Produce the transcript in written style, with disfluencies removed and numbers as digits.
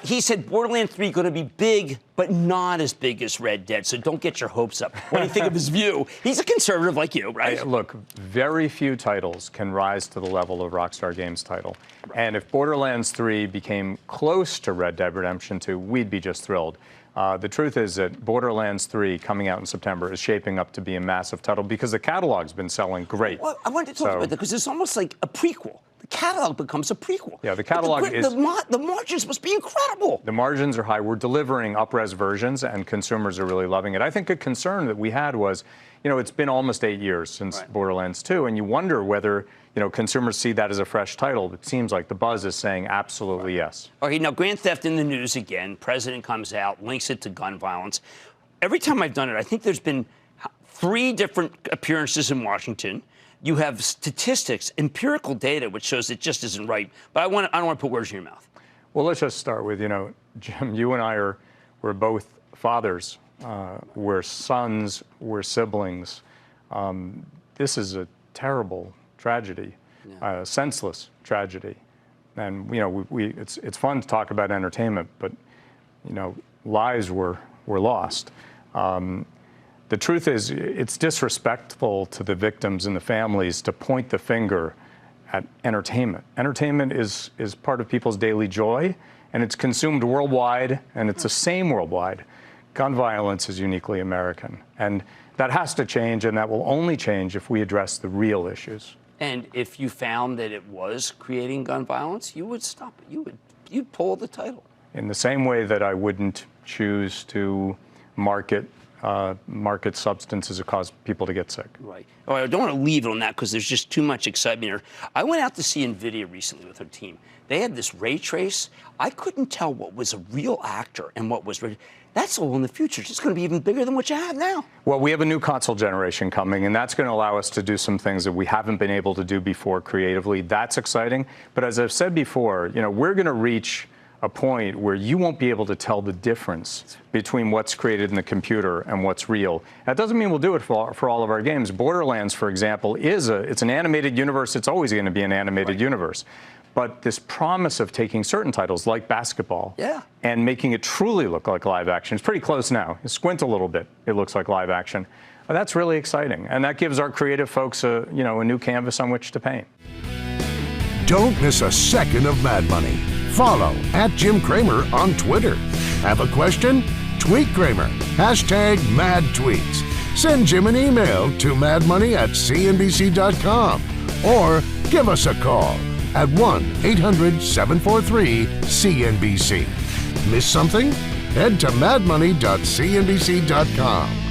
he said Borderlands 3 going to be big, but not as big as Red Dead. So don't get your hopes up. What do you think of his view? He's a conservative like you, right? Look, very few titles can rise to the level of Rockstar Games' title. And if Borderlands 3 became close to Red Dead Redemption 2, we'd be just thrilled. The truth is that Borderlands 3 coming out in September is shaping up to be a massive title because the catalog's been selling great. Well, I wanted to talk about that because it's almost like a prequel. The catalog becomes a prequel. Yeah, the catalog the margins must be incredible. The margins are high. We're delivering up-res versions, and consumers are really loving it. I think a concern that we had was, it's been almost 8 years since Borderlands 2, and you wonder whether, consumers see that as a fresh title. It seems like the buzz is saying absolutely yes. Okay, now Grand Theft in the news again. President comes out, links it to gun violence. Every time I've done it, I think there's been 3 different appearances in Washington. You have statistics, empirical data, which shows it just isn't right. But I don't want to put words in your mouth. Well, let's just start with, Jim, you and I we're both fathers. We're sons. We're siblings. This is a terrible tragedy, senseless tragedy. And, it's fun to talk about entertainment, but, lives were lost. The truth is, it's disrespectful to the victims and the families to point the finger at entertainment. Entertainment is part of people's daily joy, and it's consumed worldwide, and it's the same worldwide. Gun violence is uniquely American, and that has to change, and that will only change if we address the real issues. And if you found that it was creating gun violence, you would stop it. You'd pull the title. In the same way that I wouldn't choose to market substances that cause people to get sick. Right. Oh, I don't want to leave it on that because there's just too much excitement here. I went out to see NVIDIA recently with her team. They had this ray trace. I couldn't tell what was a real actor and what was real. That's all in the future. It's going to be even bigger than what you have now. Well, we have a new console generation coming, and that's going to allow us to do some things that we haven't been able to do before creatively. That's exciting. But as I've said before, we're going to reach a point where you won't be able to tell the difference between what's created in the computer and what's real. That doesn't mean we'll do it for all of our games. Borderlands, for example, it's an animated universe. It's always going to be an animated universe. But this promise of taking certain titles like basketball and making it truly look like live action, it's pretty close now. You squint a little bit, it looks like live action. That's really exciting. And that gives our creative folks a new canvas on which to paint. Don't miss a second of Mad Money. Follow @JimCramer on Twitter. Have a question? Tweet Cramer. #MadTweets. Send Jim an email to madmoney@cnbc.com or give us a call at 1-800-743-CNBC. Miss something? Head to madmoney.cnbc.com.